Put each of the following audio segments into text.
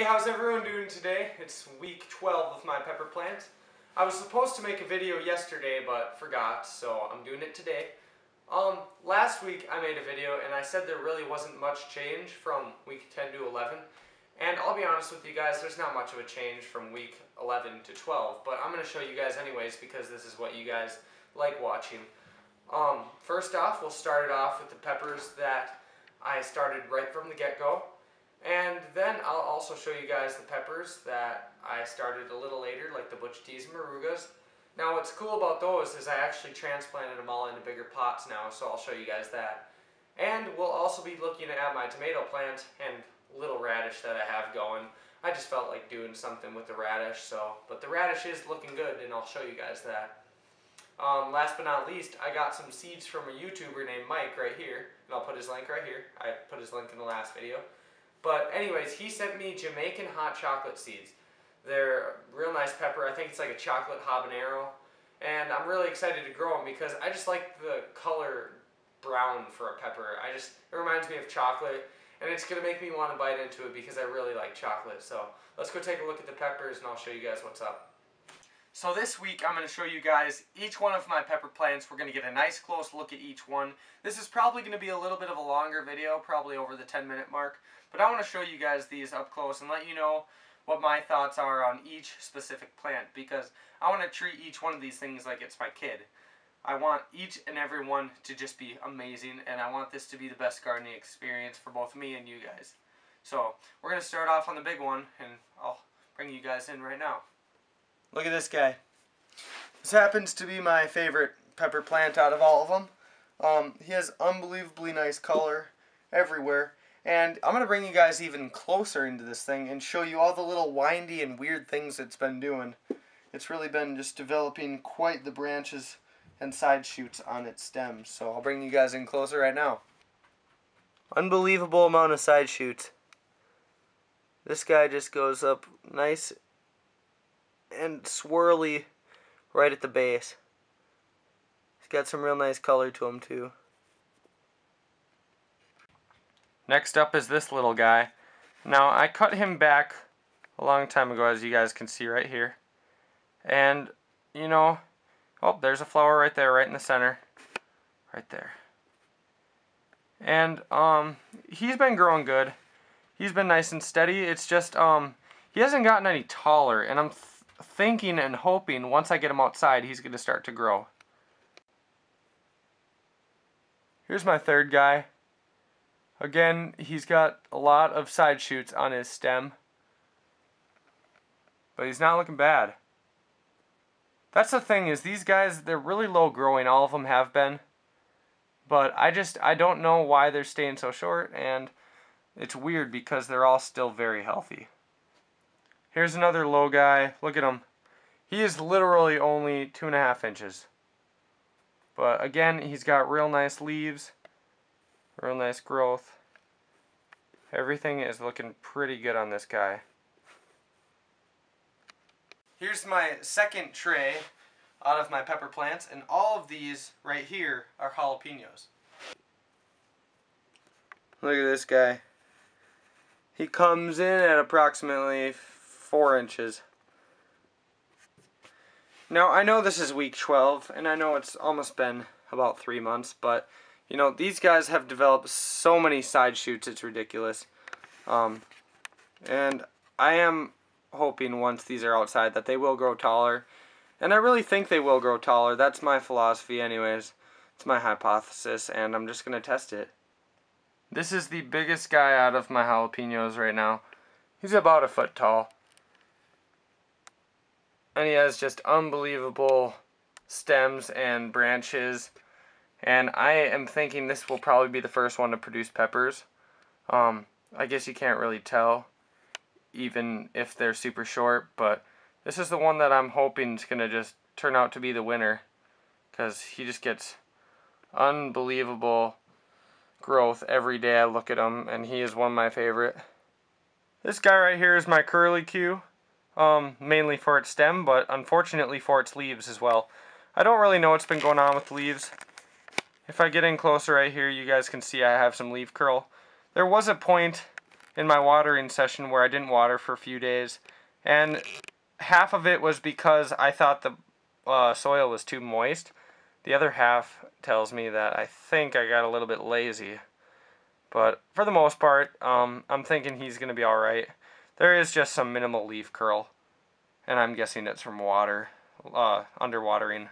how's everyone doing today? It's week 12 of my pepper plant. I was supposed to make a video yesterday but forgot, so I'm doing it today. Last week I made a video and I said there really wasn't much change from week 10 to 11. And I'll be honest with you guys, there's not much of a change from week 11 to 12, but I'm going to show you guys anyways because this is what you guys like watching. First off, we'll start it off with the peppers that I started right from the get-go. And then I'll also show you guys the peppers that I started a little later, like the Butch T's and Morugas. Now what's cool about those is I actually transplanted them all into bigger pots now, so I'll show you guys that. And we'll also be looking at my tomato plant and little radish that I have going. I just felt like doing something with the radish, but the radish is looking good and I'll show you guys that. Last but not least, I got some seeds from a YouTuber named Mike right here, and I'll put his link right here. I put his link in the last video. But anyways, he sent me Jamaican hot chocolate seeds. They're real nice pepper. I think it's like a chocolate habanero. And I'm really excited to grow them because I just like the color brown for a pepper. It reminds me of chocolate. And it's going to make me want to bite into it because I really like chocolate. So let's go take a look at the peppers and I'll show you guys what's up. So this week I'm going to show you guys each one of my pepper plants. We're going to get a nice close look at each one. This is probably going to be a little bit of a longer video, probably over the 10-minute mark. But I want to show you guys these up close and let you know what my thoughts are on each specific plant, because I want to treat each one of these things like it's my kid. I want each and every one to just be amazing, and I want this to be the best gardening experience for both me and you guys. So we're going to start off on the big one, and I'll bring you guys in right now. Look at this guy. This happens to be my favorite pepper plant out of all of them. He has unbelievably nice color everywhere. And I'm going to bring you guys even closer into this thing and show you all the little windy and weird things it's been doing. It's really been just developing quite the branches and side shoots on its stems. So I'll bring you guys in closer right now. Unbelievable amount of side shoots. This guy just goes up nice and swirly right at the base. He's got some real nice color to him too. Next up is this little guy. Now I cut him back a long time ago, as you guys can see right here. And you know, oh, there's a flower right there, right in the center. Right there. And he's been growing good. He's been nice and steady. It's just he hasn't gotten any taller, and I'm thinking and hoping once I get him outside he's going to start to grow. Here's my third guy. Again, he's got a lot of side shoots on his stem, but he's not looking bad. That's the thing, is these guys, they're really low growing. All of them have been, but I don't know why they're staying so short, and it's weird because they're all still very healthy. Here's another low guy. Look at him. He is literally only 2.5 inches. But again, he's got real nice leaves, real nice growth. Everything is looking pretty good on this guy. Here's my second tray out of my pepper plants, and all of these right here are jalapenos. Look at this guy. He comes in at approximately 4 inches. Now I know this is week 12, and I know it's almost been about 3 months, but you know, these guys have developed so many side shoots, it's ridiculous. And I am hoping once these are outside that they will grow taller. And I really think they will grow taller. That's my philosophy anyways. It's my hypothesis, and I'm just going to test it. This is the biggest guy out of my jalapenos right now. He's about 1 foot tall. And he has just unbelievable stems and branches. And I am thinking this will probably be the first one to produce peppers. I guess you can't really tell, even if they're super short, but this is the one that I'm hoping is going to just turn out to be the winner, because he just gets unbelievable growth every day I look at him, and he is one of my favorite. This guy right here is my curlicue, mainly for its stem, but unfortunately for its leaves as well. I don't really know what's been going on with the leaves. If I get in closer right here, you guys can see I have some leaf curl. There was a point in my watering session where I didn't water for a few days, and half of it was because I thought the soil was too moist. The other half tells me that I think I got a little bit lazy. But for the most part, I'm thinking he's going to be alright. There is just some minimal leaf curl, and I'm guessing it's from water, underwatering.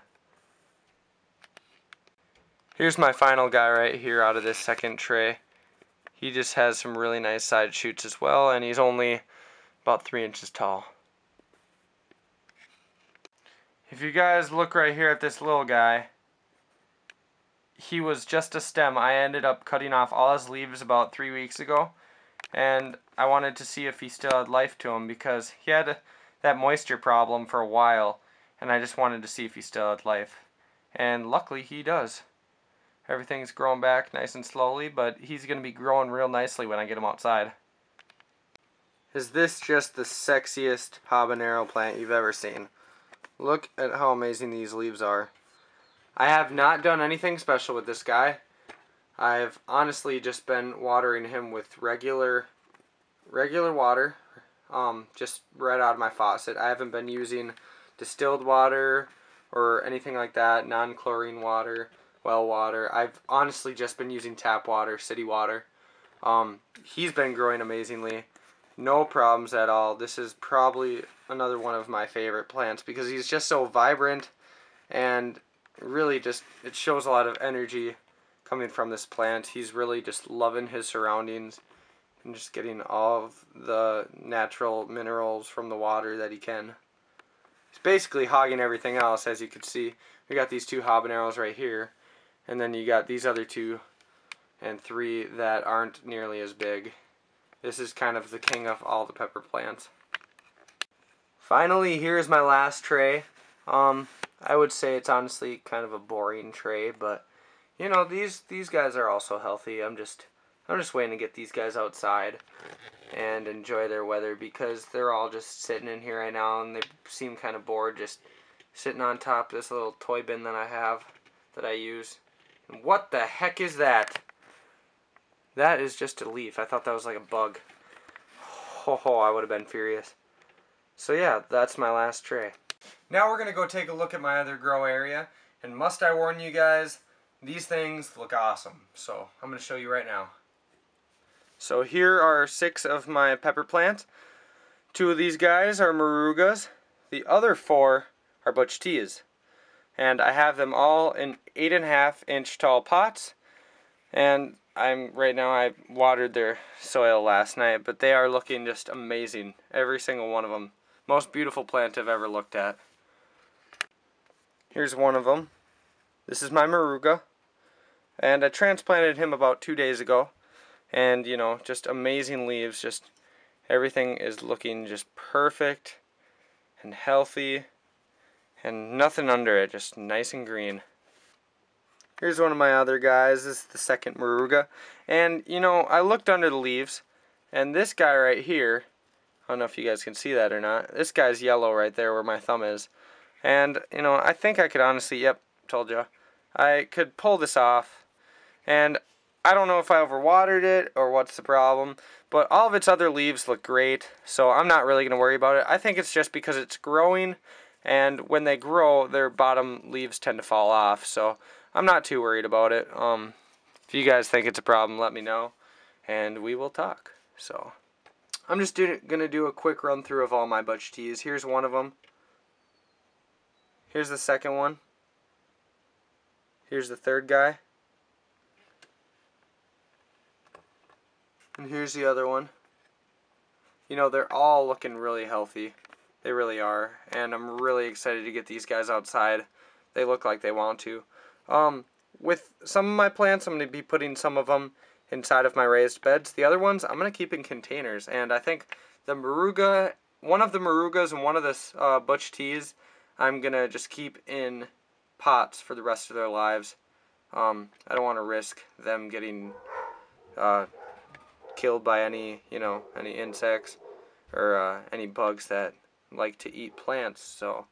Here's my final guy right here out of this second tray. He just has some really nice side shoots as well, and he's only about 3 inches tall. If you guys look right here at this little guy, he was just a stem. I ended up cutting off all his leaves about 3 weeks ago, and I wanted to see if he still had life to him because he had that moisture problem for a while, and I just wanted to see if he still had life. And luckily he does. Everything's growing back nice and slowly, but he's going to be growing real nicely when I get him outside. Is this just the sexiest habanero plant you've ever seen? Look at how amazing these leaves are. I have not done anything special with this guy. I've honestly just been watering him with regular water, just right out of my faucet. I haven't been using distilled water or anything like that, non-chlorine water, well water. I've honestly just been using tap water, city water. He's been growing amazingly. No problems at all. This is probably another one of my favorite plants because he's just so vibrant, and really just, it shows a lot of energy coming from this plant. He's really just loving his surroundings and just getting all of the natural minerals from the water that he can. He's basically hogging everything else, as you can see. We got these 2 habaneros right here, and then you got these other 2 and 3 that aren't nearly as big. This is kind of the king of all the pepper plants. Finally, here's my last tray. I would say it's honestly kind of a boring tray, but you know, these guys are also healthy. I'm just waiting to get these guys outside and enjoy their weather because they're all just sitting in here right now and they seem kind of bored just sitting on top of this little toy bin that I have that I use. And what the heck is that? That is just a leaf. I thought that was like a bug. Oh, I would have been furious. So yeah, that's my last tray. Now we're going to go take a look at my other grow area. And must I warn you guys, these things look awesome. So I'm going to show you right now. So here are 6 of my pepper plants. 2 of these guys are Morugas. The other 4 are Butch Teas. And I have them all in 8.5 inch tall pots. And right now I watered their soil last night, but they are looking just amazing. Every single one of them. Most beautiful plant I've ever looked at. Here's one of them. This is my Moruga, and I transplanted him about 2 days ago. And you know, just amazing leaves. Just everything is looking just perfect and healthy, and nothing under it. Just nice and green. Here's one of my other guys. This is the second Moruga. And, you know, I looked under the leaves, and this guy right here, I don't know if you guys can see that or not, this guy's yellow right there where my thumb is. And, you know, I think I could honestly, yep, told you, I could pull this off. And I don't know if I overwatered it or what's the problem, but all of its other leaves look great, so I'm not really going to worry about it. I think it's just because it's growing, and when they grow, their bottom leaves tend to fall off, so I'm not too worried about it. If you guys think it's a problem, let me know, and we will talk. So I'm just going to do a quick run through of all my Butch Teas. Here's one of them. Here's the second one. Here's the third guy. And here's the other one. You know, they're all looking really healthy. They really are. And I'm really excited to get these guys outside. They look like they want to. With some of my plants, I'm going to be putting some of them inside of my raised beds. The other ones, I'm going to keep in containers. And I think the Moruga, one of the Morugas and one of the Butch Teas, I'm going to just keep in pots for the rest of their lives. I don't want to risk them getting killed by any insects or any bugs that like to eat plants. So,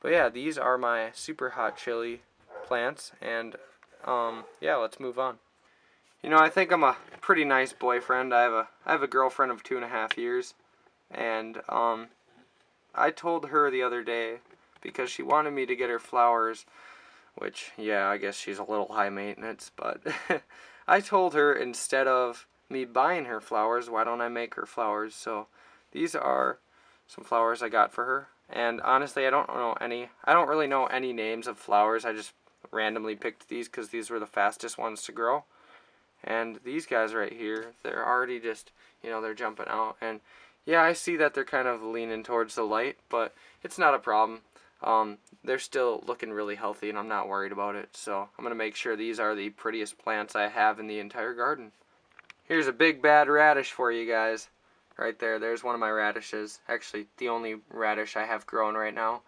but yeah, these are my super hot chili plants, and yeah, let's move on. You know, I think I'm a pretty nice boyfriend. I have a girlfriend of 2.5 years, and I told her the other day, because she wanted me to get her flowers, which, yeah, I guess she's a little high maintenance, but I told her instead of me buying her flowers, why don't I make her flowers? So these are some flowers I got for her, and honestly, I don't really know any names of flowers. I just randomly picked these because these were the fastest ones to grow. And these guys right here, they're already just, you know, they're jumping out. And yeah, I see that they're kind of leaning towards the light, but it's not a problem. They're still looking really healthy, and I'm not worried about it. So I'm going to make sure these are the prettiest plants I have in the entire garden. Here's a big bad radish for you guys. Right there, there's one of my radishes. Actually, the only radish I have growing right now.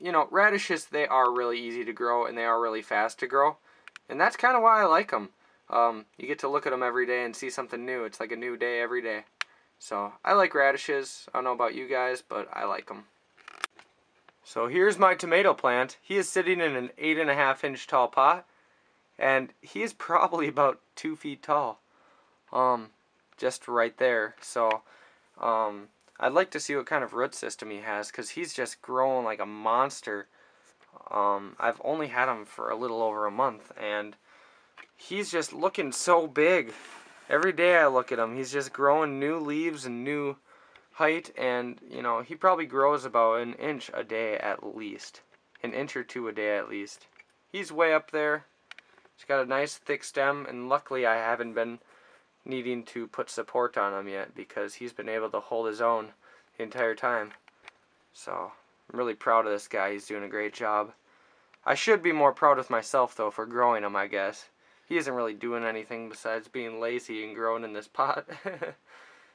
You know, radishes, they are really easy to grow, and they are really fast to grow. And that's kind of why I like them. You get to look at them every day and see something new. It's like a new day every day. So, I like radishes. I don't know about you guys, but I like them. So, here's my tomato plant. He is sitting in an 8.5 inch tall pot. And he is probably about 2 feet tall. Just right there. So, I'd like to see what kind of root system he has, because he's just growing like a monster. I've only had him for a little over a month, and he's just looking so big. Every day I look at him, he's just growing new leaves and new height, and, you know, he probably grows about 1 inch a day at least. 1 inch or 2 a day at least. He's way up there. He's got a nice thick stem, and luckily I haven't been needing to put support on him yet, because he's been able to hold his own the entire time. So, I'm really proud of this guy. He's doing a great job. I should be more proud of myself, though, for growing him, I guess. He isn't really doing anything besides being lazy and growing in this pot.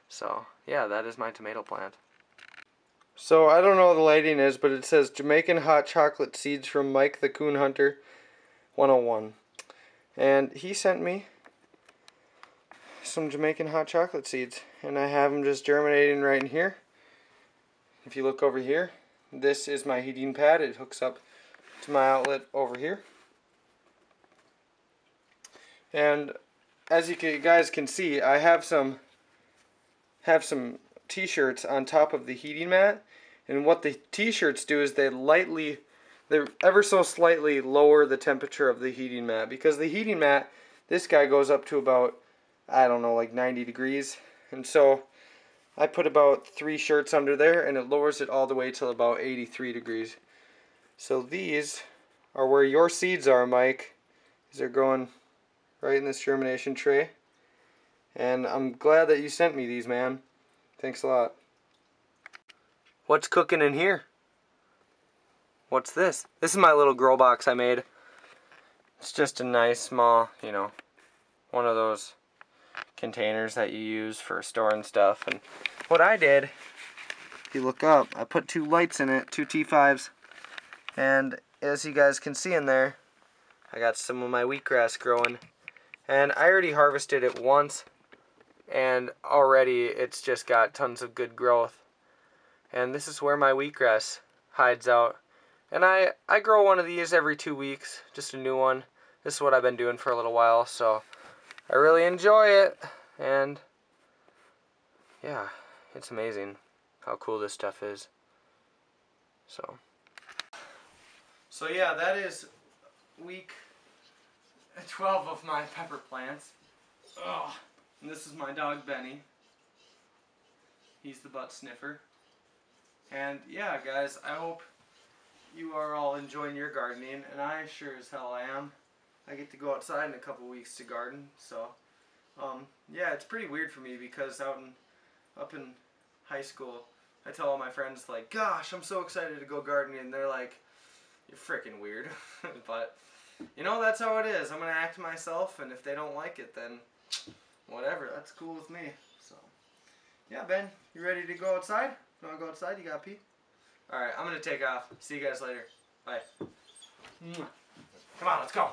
So, yeah, that is my tomato plant. So, I don't know what the lighting is, but it says Jamaican hot chocolate seeds from Mike the Coon Hunter 101. And he sent me some Jamaican hot chocolate seeds, and I have them just germinating right in here. If you look over here, this is my heating pad. It hooks up to my outlet over here. And as you guys can see, I have some t-shirts on top of the heating mat, and what the t-shirts do is they're ever so slightly lower the temperature of the heating mat, because the heating mat, this guy goes up to about, I don't know, like 90 degrees, and so I put about 3 shirts under there, and it lowers it all the way till about 83 degrees. So these are where your seeds are, Mike. These are growing right in this germination tray. And I'm glad that you sent me these, man. Thanks a lot. What's cooking in here? What's this? This is my little grow box I made. It's just a nice small, you know, one of those containers that you use for storing stuff. And what I did, if you look up, I put 2 lights in it, 2 T5s, and as you guys can see in there, I got some of my wheatgrass growing, and I already harvested it once, and already it's just got tons of good growth. And this is where my wheatgrass hides out, and I grow one of these every 2 weeks, just a new one. This is what I've been doing for a little while, so I really enjoy it, and yeah, it's amazing how cool this stuff is. So yeah, that is week 12 of my pepper plants. Ugh. And this is my dog Benny. He's the butt sniffer. And yeah, guys, I hope you are all enjoying your gardening, and I sure as hell am. I get to go outside in a couple weeks to garden, so yeah, it's pretty weird for me, because up in high school, I tell all my friends, like, gosh, I'm so excited to go gardening, and they're like, you're freaking weird. But, you know, that's how it is. I'm going to act myself, and if they don't like it, then whatever, that's cool with me. So, yeah, Ben, you ready to go outside? You want to go outside? You got to pee? Alright, I'm going to take off. See you guys later. Bye. Come on, let's go.